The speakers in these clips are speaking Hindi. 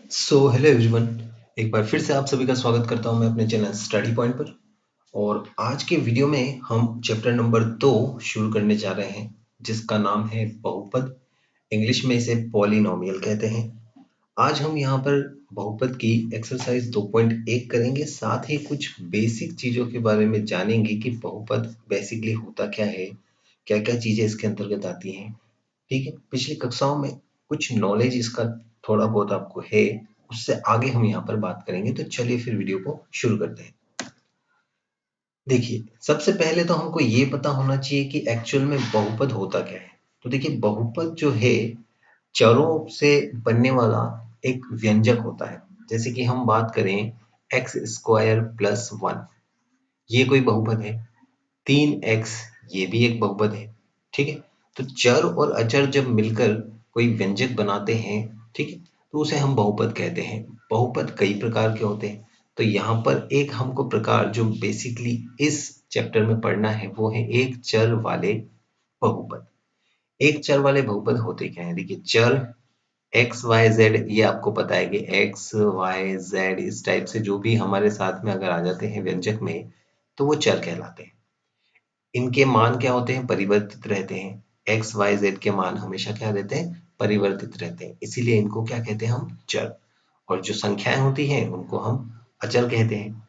Hello everyone. एक बार फिर से आप सभी का स्वागत करता हूं मैं अपने चैनल स्टडी पॉइंट पर। और आज के वीडियो में हम चैप्टर नंबर 2 शुरू करने जा रहे हैं, जिसका नाम है बहुपद। इंग्लिश में इसे पॉलिनोमियल कहते हैं। आज हम यहाँ पर बहुपद की एक्सरसाइज 2.1 करेंगे, साथ ही कुछ बेसिक चीज़ों के बारे में जानेंगे कि बहुपद बेसिकली होता क्या है, क्या क्या चीज़ें इसके अंतर्गत आती हैं। ठीक है, पिछली कक्षाओं में कुछ नॉलेज इसका थोड़ा बहुत आपको है, उससे आगे हम यहाँ पर बात करेंगे। तो चलिए फिर वीडियो को शुरू करते हैं। देखिए, सबसे पहले तो हमको ये पता होना चाहिए कि एक्चुअल में बहुपद होता क्या है। तो देखिए, बहुपद जो है चरों से बनने वाला एक व्यंजक होता है। जैसे कि हम बात करें एक्स स्क्वायर प्लस 1, ये कोई बहुपद है। 3x, ये भी एक बहुपद है। ठीक है, तो चर और अचर जब मिलकर कोई व्यंजक बनाते हैं, ठीक है, तो उसे हम बहुपद कहते हैं। बहुपद कई प्रकार के होते हैं। तो यहाँ पर एक हमको प्रकार जो बेसिकली इस चैप्टर में पढ़ना है वो है एक चर वाले बहुपद। एक चर वाले बहुपद होते क्या है? देखिए, चर एक्स वाई जेड, ये आपको पता है कि एक्स वाई जेड इस टाइप से जो भी हमारे साथ में अगर आ जाते हैं व्यंजक में, तो वो चर कहलाते हैं। इनके मान क्या होते हैं? परिवर्तित रहते हैं। एक्स वाई जेड के मान हमेशा क्या रहते हैं? परिवर्तित रहते हैं। इसीलिए इनको क्या कहते हैं? हम चर। और जो संख्याएं होती हैं उनको हम अचर कहते हैं।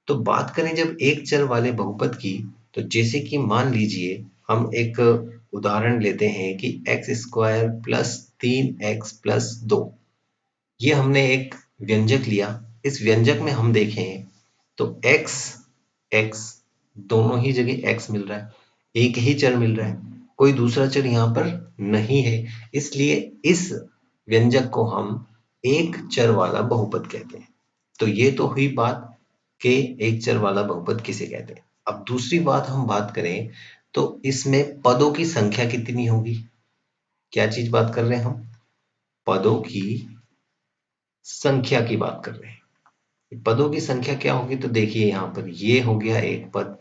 तो बात करें जब एक चर वाले बहुपद की, तो जैसे कि मान लीजिए हम एक उदाहरण लेते हैं कि x square plus 3x plus 2, ये हमने एक व्यंजक लिया। इस व्यंजक में हम देखें तो x x दोनों ही जगह x मिल रहा है, एक ही चर मिल रहा है, कोई दूसरा चर यहाँ पर नहीं है। इसलिए इस व्यंजक को हम एक चर वाला बहुपद कहते हैं। तो ये तो हुई बात कि एक चर वाला बहुपद किसे कहते हैं। अब दूसरी बात हम बात करें तो इसमें पदों की संख्या कितनी होगी। क्या चीज बात कर रहे हैं हम? पदों की संख्या की बात कर रहे हैं। पदों की संख्या क्या होगी? तो देखिए, यहाँ पर ये हो गया एक पद,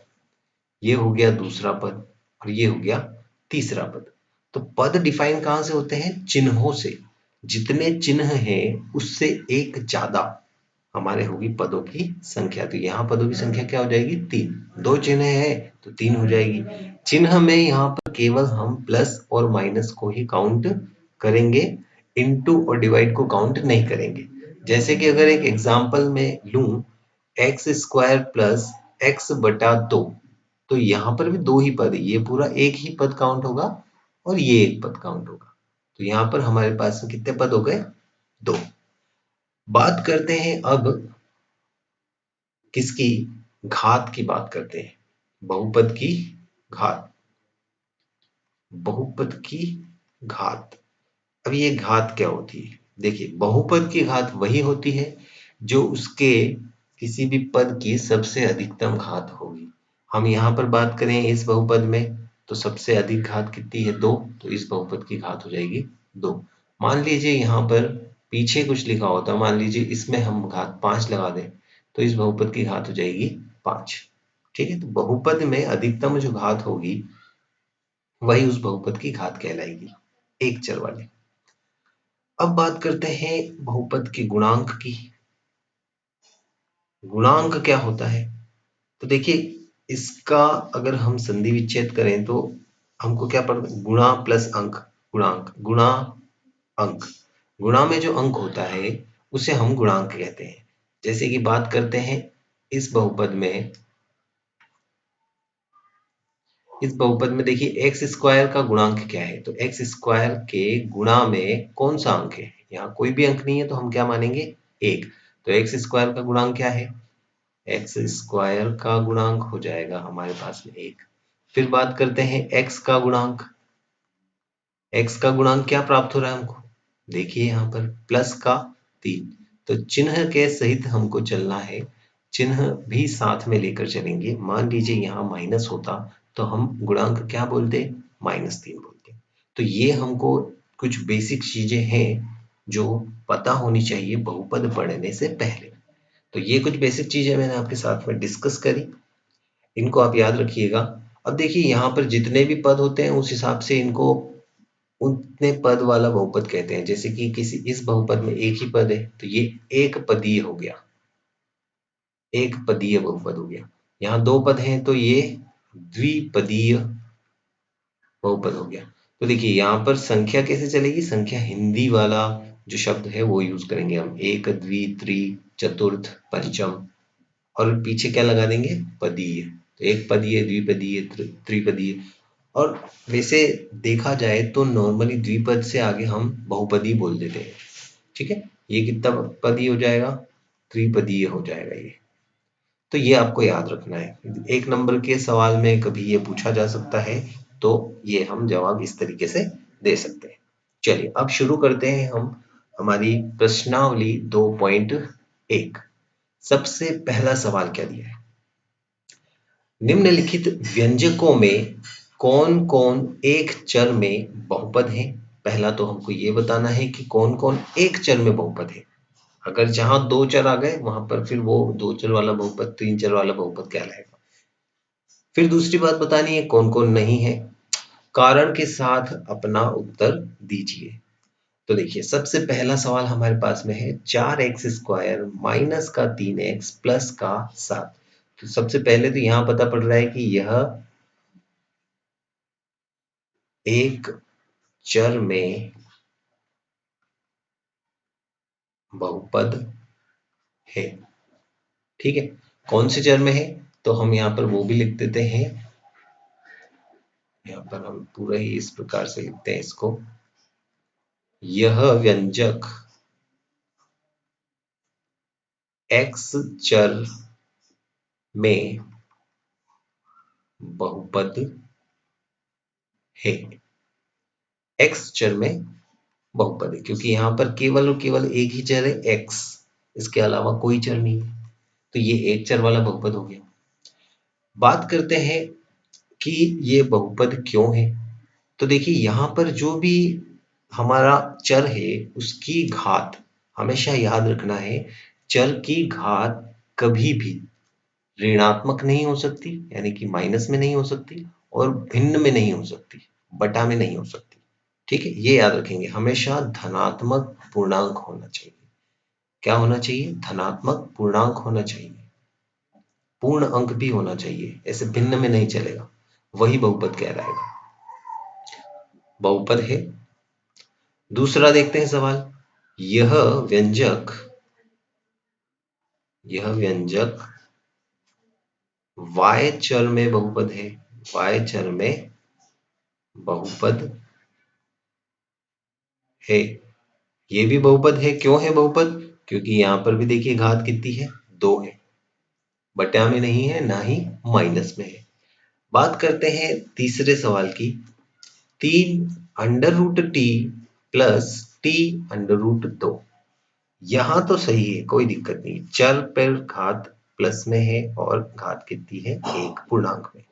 ये हो गया दूसरा पद, और ये हो गया तीसरा पद। तो पद डिफाइन कहाँ से होते हैं? चिन्हों से। जितने चिन्ह हैं उससे एक ज्यादा हमारे होगी पदों की संख्या। तो यहाँ पदों की संख्या क्या हो जाएगी? 3। 2 चिन्ह है तो 3 हो जाएगी। चिन्ह में यहाँ पर केवल हम प्लस और माइनस को ही काउंट करेंगे, इनटू और डिवाइड को काउंट नहीं करेंगे। जैसे कि अगर एक एग्जांपल में लूं, एक्स स्क्वायर प्लस एक्स बटा 2, तो यहाँ पर भी दो ही पद है, ये पूरा एक ही पद काउंट होगा और ये एक पद काउंट होगा। तो यहाँ पर हमारे पास में कितने पद हो गए? 2। बात करते हैं अब किसकी? घात की बात करते हैं। बहुपद की घात। बहुपद की घात। अब ये घात क्या होती है? देखिए, बहुपद की घात वही होती है जो उसके किसी भी पद की सबसे अधिकतम घात होगी। हम यहाँ पर बात करें इस बहुपद में, तो सबसे अधिक घात कितनी है? 2। तो इस बहुपद की घात हो जाएगी 2। मान लीजिए यहाँ पर पीछे कुछ लिखा होता, मान लीजिए इसमें हम घात 5 लगा दें, तो इस बहुपद की घात हो जाएगी 5। ठीक है, तो बहुपद में अधिकतम जो घात होगी वही उस बहुपद की घात कहलाएगी, एक चर वाली। अब बात करते हैं बहुपद के गुणांक की। गुणांक क्या होता है? तो देखिए, इसका अगर हम संधि विच्छेद करें तो हमको क्या पढ़, गुणा प्लस अंक, गुणांक, गुणा अंक। गुणा में जो अंक होता है उसे हम गुणांक कहते हैं। जैसे कि बात करते हैं इस बहुपद में, इस बहुपद में देखिए एक्स स्क्वायर का गुणांक क्या है? तो एक्स स्क्वायर के गुणा में कौन सा अंक है? यहाँ कोई भी अंक नहीं है तो हम क्या मानेंगे? 1। तो एक्स स्क्वायर का गुणांक क्या है? एक्स स्क्वायर का गुणांक हो जाएगा हमारे पास में 1। फिर बात करते हैं एक्स का गुणांक। एक्स का गुणांक क्या प्राप्त हो रहा है हमको? देखिए यहाँ पर प्लस का 3। तो चिन्ह के सहित हमको चलना है, चिन्ह भी साथ में लेकर चलेंगे। मान लीजिए यहाँ माइनस होता तो हम गुणांक क्या बोलते? -3 बोलते। तो ये हमको कुछ बेसिक चीजें हैं जो पता होनी चाहिए बहुपद पढ़ने से पहले। तो ये कुछ बेसिक चीजें मैंने आपके साथ में डिस्कस करी, इनको आप याद रखिएगा। अब देखिए, यहाँ पर जितने भी पद होते हैं उस हिसाब से इनको उतने पद वाला बहुपद कहते हैं। जैसे कि किसी इस बहुपद में एक ही पद है तो ये एक पदीय हो गया, एक पदीय बहुपद हो गया। यहाँ दो पद हैं तो ये द्विपदीय बहुपद हो गया। तो देखिए यहाँ पर संख्या कैसे चलेगी, संख्या हिंदी वाला जो शब्द है वो यूज करेंगे हम, एक द्वि त्रि चतुर्थ पंचम, और पीछे क्या लगा देंगे, पदीय। तो एक पदीय, द्विपदीय, त्रिपदीय। और वैसे देखा जाए तो नॉर्मली द्विपद से आगे हम बहुपदी बोल देते हैं। ठीक है, ये कितना पदी हो जाएगा, त्रिपदीय हो जाएगा ये। तो ये आपको याद रखना है, एक नंबर के सवाल में कभी ये पूछा जा सकता है, तो ये हम जवाब इस तरीके से दे सकते हैं। चलिए अब शुरू करते हैं हम हमारी प्रश्नावली 2.1। सबसे पहला सवाल क्या दिया है, निम्नलिखित व्यंजकों में कौन कौन एक चर में बहुपद है। पहला तो हमको ये बताना है कि कौन कौन एक चर में बहुपद है। अगर जहां दो चर आ गए वहां पर फिर वो दो चर वाला बहुपद, तीन चर वाला बहुपद कहलाएगा। फिर दूसरी बात बतानी है कौन कौन नहीं है, कारण के साथ अपना उत्तर दीजिए। तो देखिए सबसे पहला सवाल हमारे पास में है 4x² माइनस का 3x प्लस का 7। तो सबसे पहले तो यहाँ पता पड़ रहा है कि यह एक चर में बहुपद है। ठीक है, कौन से चर में है तो हम यहाँ पर वो भी लिख देते हैं। यहाँ पर हम पूरा ही इस प्रकार से लिखते हैं इसको, यह व्यंजक x चर में बहुपद है। x चर में बहुपद है क्योंकि यहाँ पर केवल और केवल एक ही चर है x, इसके अलावा कोई चर नहीं है, तो ये एक चर वाला बहुपद हो गया। बात करते हैं कि ये बहुपद क्यों है। तो देखिए यहाँ पर जो भी हमारा चर है उसकी घात, हमेशा याद रखना है, चर की घात कभी भी ऋणात्मक नहीं हो सकती, यानी कि माइनस में नहीं हो सकती, और भिन्न में नहीं हो सकती, बटा में नहीं हो सकती। ठीक है, ये याद रखेंगे, हमेशा धनात्मक पूर्णांक होना चाहिए। क्या होना चाहिए, धनात्मक पूर्णांक होना चाहिए, पूर्ण अंक भी होना चाहिए, ऐसे भिन्न में नहीं चलेगा, वही बहुपद कहलाएगा, बहुपद है। दूसरा देखते हैं सवाल, यह व्यंजक y चर में बहुपद है, y चर में बहुपद है। ये भी बहुपद है, क्यों है बहुपद, क्योंकि यहाँ पर भी देखिए घात कितनी है, 2 है, बटा में नहीं है ना ही माइनस में है। बात करते हैं तीसरे सवाल की, 3√t प्लस t√2। यहाँ तो सही है, कोई दिक्कत नहीं, चर पर घात प्लस में है और घात कितनी है, एक पूर्णांक में।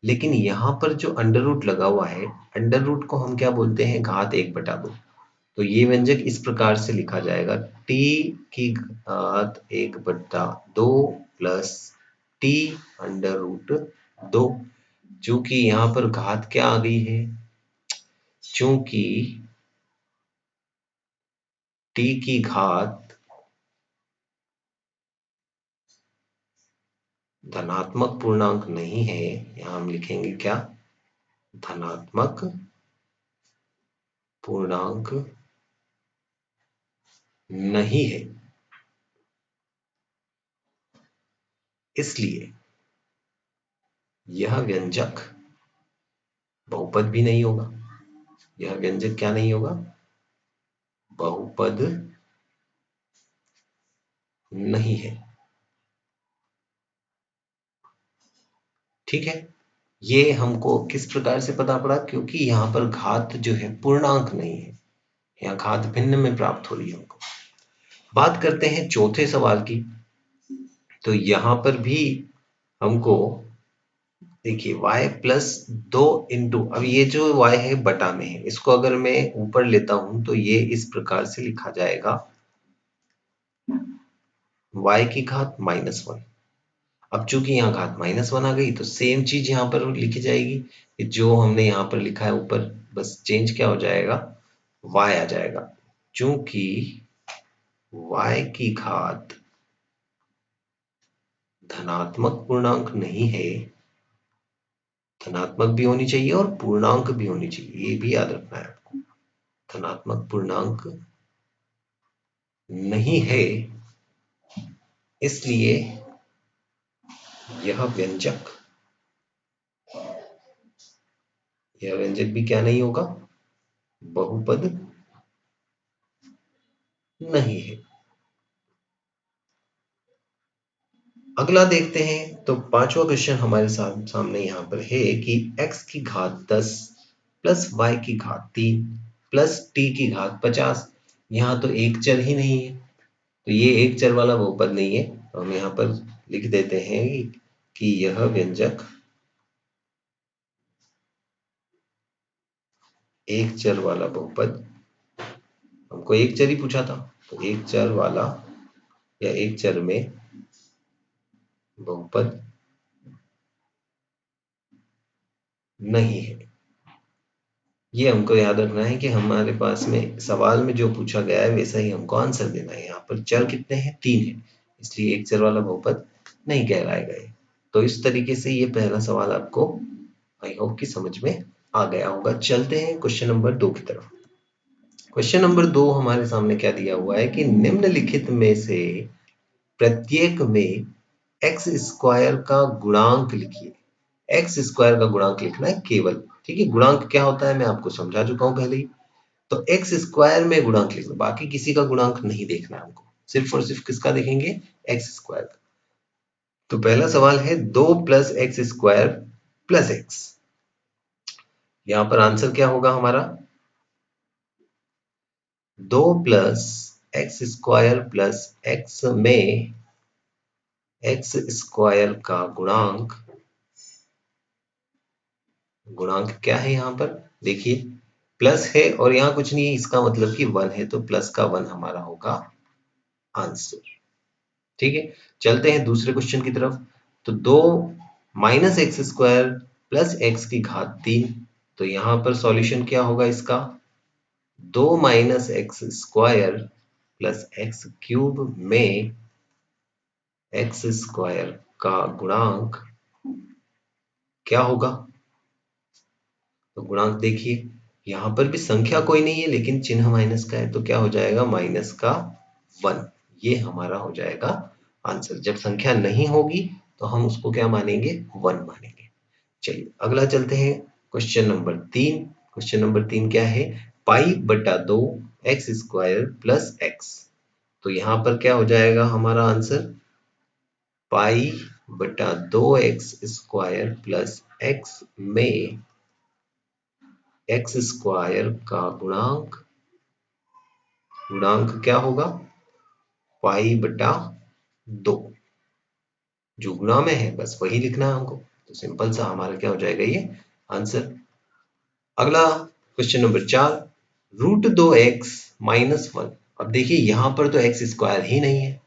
लेकिन यहाँ पर जो अंडर रूट लगा हुआ है, अंडर रूट को हम क्या बोलते हैं, घात 1/2। तो ये व्यंजक इस प्रकार से लिखा जाएगा, t की घात 1/2 प्लस t√2। चूंकि यहाँ पर घात क्या आ गई है, चूंकि t की घात धनात्मक पूर्णांक नहीं है, यहाँ हम लिखेंगे क्या, धनात्मक पूर्णांक नहीं है, इसलिए यह व्यंजक बहुपद भी नहीं होगा। यह व्यंजक क्या नहीं होगा, बहुपद नहीं है। ठीक है, ये हमको किस प्रकार से पता पड़ा, क्योंकि यहाँ पर घात जो है पूर्णांक नहीं है, यहाँ घात भिन्न में प्राप्त हो रही है हमको। बात करते हैं चौथे सवाल की, तो यहाँ पर भी हमको देखिए y प्लस 2 इंटू, अब ये जो y है बटा में है, इसको अगर मैं ऊपर लेता हूं तो ये इस प्रकार से लिखा जाएगा, y की घात -1। अब चूंकि यहाँ घात -1 आ गई तो सेम चीज यहाँ पर लिखी जाएगी कि जो हमने यहाँ पर लिखा है ऊपर, बस चेंज क्या हो जाएगा, y आ जाएगा। चूंकि y की घात धनात्मक पूर्णांक नहीं है, धनात्मक भी होनी चाहिए और पूर्णांक भी होनी चाहिए, ये भी याद रखना है आपको। धनात्मक पूर्णांक नहीं है, इसलिए यह व्यंजक भी क्या नहीं होगा, बहुपद नहीं है। अगला देखते हैं तो पांचवा क्वेश्चन हमारे सामने यहाँ पर है कि x की घात 10 प्लस y की घात 3 प्लस t की घात 50। यहाँ तो एक चर ही नहीं है, तो ये एक चर वाला बहुपद नहीं है, तो हम यहाँ पर लिख देते हैं कि यह व्यंजक एक चर वाला बहुपद, हमको एक चर ही पूछा था, तो एक चर वाला या एक चर में बहुपद नहीं है। ये हमको याद रखना है कि हमारे पास में सवाल में जो पूछा गया है वैसा ही हमको आंसर देना है। यहाँ पर चर कितने हैं, 3 है, इसलिए एक चर वाला बहुपद नहीं कहलाएगा ये। तो इस तरीके से ये पहला सवाल आपको आई होप कि समझ में आ गया होगा। चलते हैं क्वेश्चन नंबर 2 की तरफ। क्वेश्चन नंबर 2 हमारे सामने क्या दिया हुआ है कि निम्नलिखित में से प्रत्येक में एक्स स्क्वायर का गुणांक लिखिए। एक्स स्क्वायर का गुणांक लिखना है केवल, ठीक है। गुणांक क्या होता है मैं आपको समझा चुका हूं पहले ही। तो एक्स स्क्वायर में गुणांक लिखना, बाकी किसी का गुणांक नहीं देखना है हमको, सिर्फ और सिर्फ किसका देखेंगे, एक्स स्क्वायर का। तो पहला सवाल है 2 plus x square plus x. यहां पर आंसर क्या होगा हमारा, 2 plus x square plus x में एक्स स्क्वायर का गुणांक, गुणांक क्या है यहाँ पर देखिए, प्लस है और यहाँ कुछ नहीं है, इसका मतलब कि 1 है, तो प्लस का 1 हमारा होगा आंसर, ठीक है। चलते हैं दूसरे क्वेश्चन की तरफ। तो 2 minus x square plus x की घात 3, तो यहाँ पर सॉल्यूशन क्या होगा इसका, 2 minus x square plus x cube में एक्स स्क्वायर का गुणांक क्या होगा। तो गुणांक देखिए, यहाँ पर भी संख्या कोई नहीं है लेकिन चिन्ह माइनस का है, तो क्या हो जाएगा, माइनस का 1, ये हमारा हो जाएगा आंसर। जब संख्या नहीं होगी तो हम उसको क्या मानेंगे, 1 मानेंगे। चलिए अगला चलते हैं, क्वेश्चन नंबर 3। क्वेश्चन नंबर 3 क्या है, पाई बटा 2 एक्स स्क्वायर प्लस एक्स। तो यहाँ पर क्या हो जाएगा हमारा आंसर, पाई बटा 2 एक्स स्क्वायर प्लस एक्स में एक्स स्क्वायर का गुणांक, गुणांक क्या होगा, पाई बटा 2, जो गुणा में है बस वही लिखना है हमको, तो सिंपल सा हमारा क्या हो जाएगा ये आंसर। अगला question number 4, root 2x minus 1। अब देखिए यहाँ पर तो एक्स स्क्वायर ही नहीं है,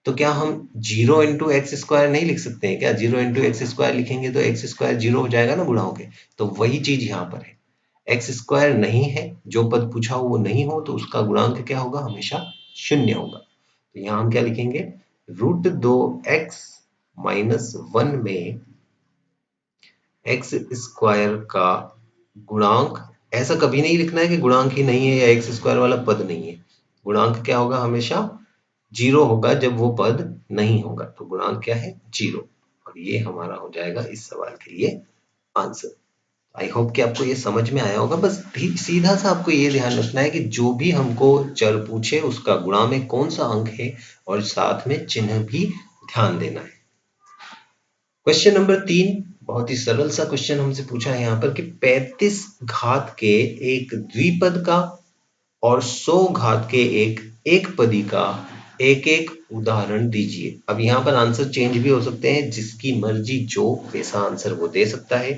तो क्या हम 0 इंटू एक्स स्क्वायर नहीं लिख सकते हैं क्या, 0 इंटू एक्स स्क्वायर लिखेंगे तो एक्स स्क्वायर 0 हो जाएगा ना गुणा होके, तो वही चीज यहाँ पर है, एक्स स्क्वायर नहीं है, जो पद पूछा हो वो नहीं हो तो उसका गुणांक क्या होगा, हमेशा 0 होगा। तो यहाँ हम क्या लिखेंगे, रूट 2x माइनस 1 में एक्स स्क्वायर का गुणांक, ऐसा कभी नहीं लिखना है कि गुणांक ही नहीं है या एक्स स्क्वायर वाला पद नहीं है, गुणांक क्या होगा, हमेशा 0 होगा जब वो पद नहीं होगा, तो गुणांक क्या है, 0, और ये हमारा हो जाएगा इस सवाल के लिए आंसर। आई होप कि आपको ये समझ में आया होगा। बस सीधा सा आपको ये ध्यान रखना है कि जो भी हमको चर पूछे उसका गुणा में कौन सा अंक है और साथ में चिन्ह भी ध्यान देना है। क्वेश्चन नंबर 3 बहुत ही सरल सा क्वेश्चन हमसे पूछा है यहाँ पर कि 35 घात के एक द्विपद का और 100 घात के एक पदी का एक एक उदाहरण दीजिए। अब यहाँ पर आंसर चेंज भी हो सकते हैं, जिसकी मर्जी जो वैसा आंसर वो दे सकता है।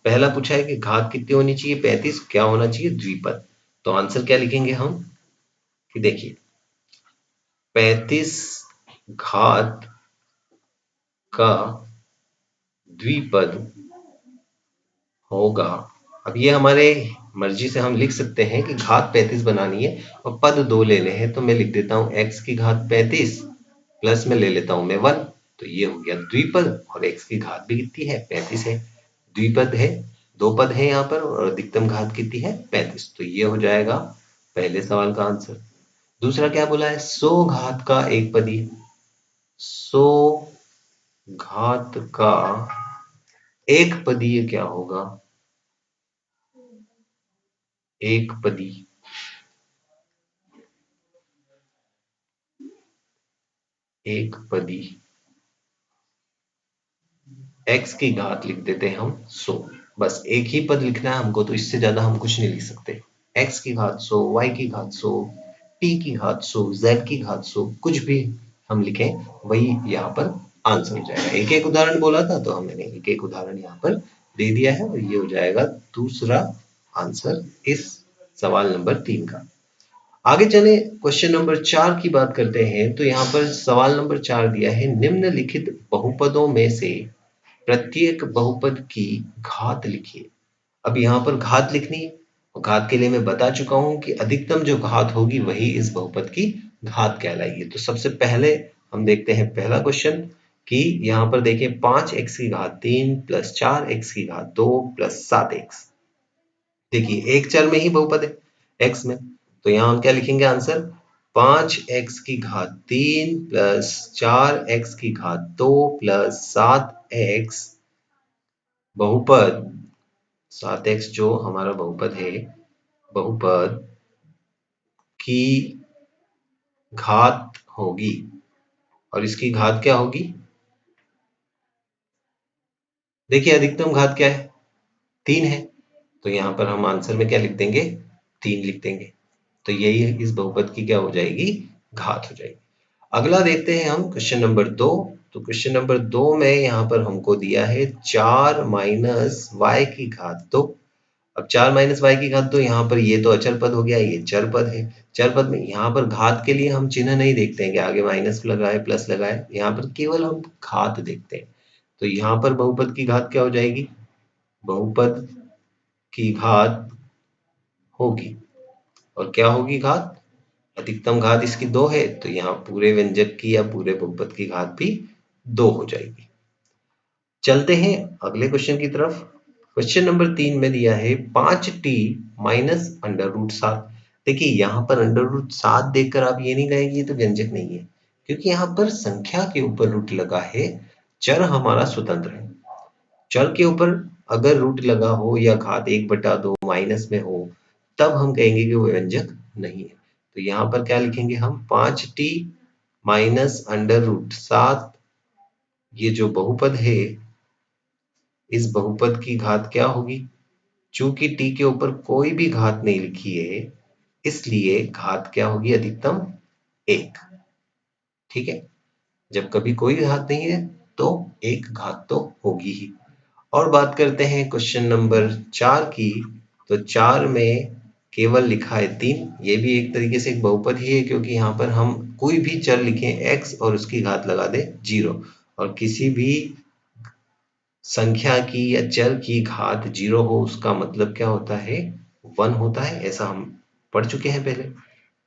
पहला पूछा है कि घात कितनी होनी चाहिए, 35, क्या होना चाहिए, द्विपद। तो आंसर क्या लिखेंगे हम कि देखिए 35 घात का द्विपद होगा। अब ये हमारे मर्जी से हम लिख सकते हैं कि घात 35 बनानी है और पद 2 लेने हैं, तो मैं लिख देता हूँ x की घात 35 प्लस में ले लेता हूँ मैं 1, तो ये हो गया द्विपद। और x की घात भी कितनी है? 35 है। द्विपद है, 2 पद है यहाँ पर और अधिकतम घात कितनी है? 35। तो ये हो जाएगा पहले सवाल का आंसर। दूसरा क्या बोला है? 100 घात का एक पदी। 100 घात का एक पदीय क्या होगा? एक पदी, एक पदी x की घात लिख देते हैं हम 100। बस एक ही पद लिखना है हमको, तो इससे ज्यादा हम कुछ नहीं लिख सकते। x की घात 100, y की घात 100, t की घात 100, z की घात 100, कुछ भी हम लिखें वही यहाँ पर आंसर हो जाएगा। एक एक उदाहरण बोला था तो हमने एक एक उदाहरण यहाँ पर दे दिया है और ये हो जाएगा दूसरा आंसर इस सवाल नंबर 3 का। आगे चले क्वेश्चन नंबर 4 की बात करते हैं। तो यहाँ पर सवाल नंबर 4 दिया है, निम्नलिखित बहुपदों में से प्रत्येक बहुपद की घात लिखिए। अब यहाँ पर घात लिखनी है और घात के लिए मैं बता चुका हूं कि अधिकतम जो घात होगी वही इस बहुपद की घात कहलाएगी। तो सबसे पहले हम देखते हैं पहला क्वेश्चन कि यहाँ पर देखिए 5x की घात 3 प्लस 4x की घात 2 प्लस 7x। देखिए एक चर में ही बहुपद है x में, तो यहाँ हम क्या लिखेंगे आंसर? 5x की घात 3 प्लस 4x की घात 2 प्लस 7x बहुपद, 7x जो हमारा बहुपद है, बहुपद की घात होगी। और इसकी घात क्या होगी? देखिए अधिकतम घात क्या है? 3 है, तो यहाँ पर हम आंसर में क्या लिख देंगे? 3 लिख देंगे। तो यही है इस बहुपद की क्या हो जाएगी? घात हो जाएगी। अगला देखते हैं हम क्वेश्चन नंबर 2। तो क्वेश्चन नंबर 2 में यहाँ पर हमको दिया है 4 माइनस वाई की घात 2। अब 4 माइनस वाई की घात 2, यहाँ पर ये तो अचर पद हो गया, ये चर पद है। चर पद में यहाँ पर घात के लिए हम चिन्ह नहीं देखते हैं कि आगे माइनस लगाए प्लस लगाए, यहाँ पर केवल हम घात देखते हैं। तो यहाँ पर बहुपद की घात क्या हो जाएगी? बहुपद की घात होगी, और क्या होगी घात? अधिकतम घात इसकी 2 है, तो यहाँ पूरे व्यंजक की या पूरे बहुपद की घात भी 2 हो जाएगी। चलते हैं अगले क्वेश्चन की तरफ। क्वेश्चन नंबर 3 में दिया है 5t माइनस अंडर रूट 7। देखिए यहाँ पर अंडर रूट 7 देखकर आप ये नहीं कहेंगे ये तो व्यंजक नहीं है, क्योंकि यहाँ पर संख्या के ऊपर रूट लगा है, चर हमारा स्वतंत्र है। चर के ऊपर अगर रूट लगा हो या घात 1/2 माइनस में हो, तब हम कहेंगे कि वो व्यंजक नहीं है। तो यहाँ पर क्या लिखेंगे हम? 5t माइनस अंडर रूट 7, ये जो बहुपद है, इस बहुपद की घात क्या होगी? चूंकि t के ऊपर कोई भी घात नहीं लिखी है, इसलिए घात क्या होगी? अधिकतम 1। ठीक है, जब कभी कोई घात नहीं है तो एक घात तो होगी ही। और बात करते हैं क्वेश्चन नंबर 4 की। तो 4 में केवल लिखा है 3, ये भी एक तरीके से एक बहुपद ही है, क्योंकि यहाँ पर हम कोई भी चर लिखें x और उसकी घात लगा दे 0, और किसी भी संख्या की या चर की घात 0 हो उसका मतलब क्या होता है? 1 होता है, ऐसा हम पढ़ चुके हैं पहले।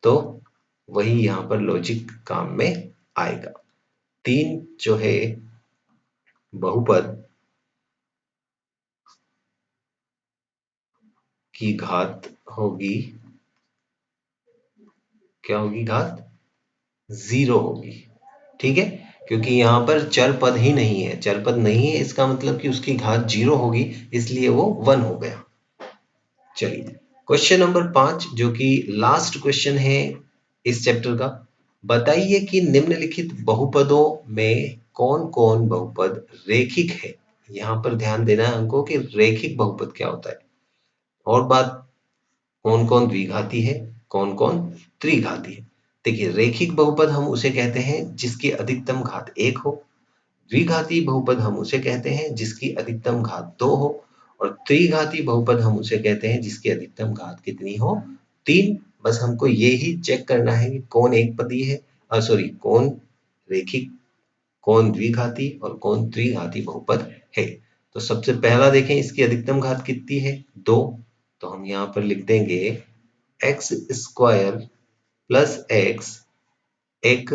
तो वही यहाँ पर लॉजिक काम में आएगा। 3 जो है बहुपद की घात होगी, क्या होगी घात? 0 होगी। ठीक है, क्योंकि यहाँ पर चर पद ही नहीं है, चर पद नहीं है इसका मतलब कि उसकी घात 0 होगी, इसलिए वो 1 हो गया। चलिए क्वेश्चन नंबर 5 जो कि लास्ट क्वेश्चन है इस चैप्टर का। बताइए कि निम्नलिखित बहुपदों में कौन कौन बहुपद रेखिक है। यहाँ पर ध्यान देना है हमको कि रेखिक बहुपद क्या होता है। और बात, कौन कौन द्विघाती है, कौन कौन त्रिघाती है। देखिए रेखिक बहुपद हम उसे कहते हैं जिसकी अधिकतम घात 1 हो। द्विघाती बहुपद हम उसे कहते हैं जिसकी अधिकतम घात 2 हो। और त्रिघाती बहुपद हम उसे कहते हैं जिसकी अधिकतम घात कितनी हो? 3। बस हमको ये ही चेक करना है कि कौन एक पदी है, सॉरी कौन रेखिक कौन द्विघाती और कौन त्रिघाती बहुपद है। तो सबसे पहला देखें, इसकी अधिकतम घात कितनी है, 2। तो हम यहाँ पर लिख देंगे एक्स स्क्वायर प्लस एक्स एक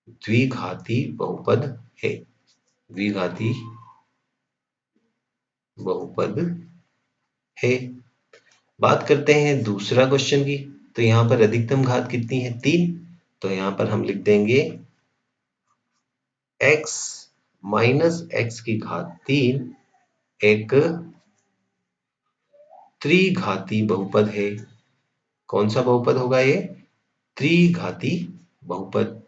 द्विघाती बहुपद है, द्विघाती बहुपद है। बात करते हैं दूसरा क्वेश्चन की। तो यहाँ पर अधिकतम घात कितनी है, 3। तो यहाँ पर हम लिख देंगे x माइनस एक्स की घात 3 एक त्रिघाती बहुपद है। कौन सा बहुपद होगा ये, त्रिघाती बहुपद।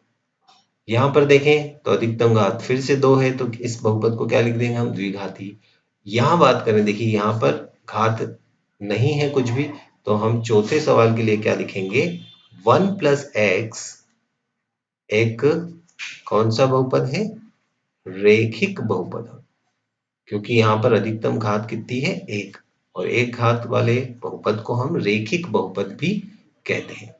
यहाँ पर देखें तो अधिकतम घात फिर से 2 है, तो इस बहुपद को क्या लिख देंगे हम, द्विघाती। यहाँ बात करें, देखिए यहाँ पर घात नहीं है कुछ भी, तो हम चौथे सवाल के लिए क्या लिखेंगे, 1 प्लस एक्स एक कौन सा बहुपद है, रेखिक बहुपद। क्योंकि यहाँ पर अधिकतम घात कितनी है, 1, और एक घात वाले बहुपद को हम रेखिक बहुपद भी कहते हैं।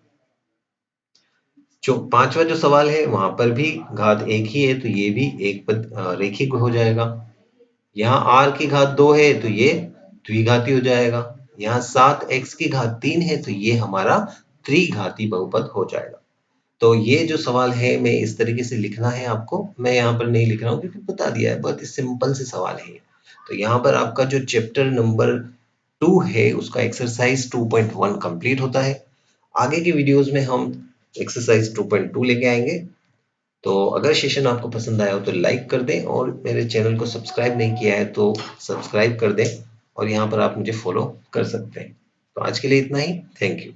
जो पांचवा जो सवाल है वहां पर भी घात 1 ही है, तो ये भी एक पद रेखिक हो जाएगा। यहाँ r की घात 2 है तो ये द्विघाती हो जाएगा। यहाँ 7x की घात 3 है तो ये हमारा त्रिघाती बहुपद हो जाएगा। तो ये जो सवाल है मैं इस तरीके से लिखना है आपको, मैं यहाँ पर नहीं लिख रहा हूँ क्योंकि बता दिया है, बहुत ही सिंपल से सवाल है। तो यहाँ पर आपका जो चैप्टर नंबर 2 है उसका एक्सरसाइज 2.1 कंप्लीट होता है। आगे की वीडियोस में हम एक्सरसाइज 2.2 लेके आएंगे। तो अगर सेशन आपको पसंद आया हो तो लाइक कर दें, और मेरे चैनल को सब्सक्राइब नहीं किया है तो सब्सक्राइब कर दें, और यहाँ पर आप मुझे फॉलो कर सकते हैं। तो आज के लिए इतना ही, थैंक यू।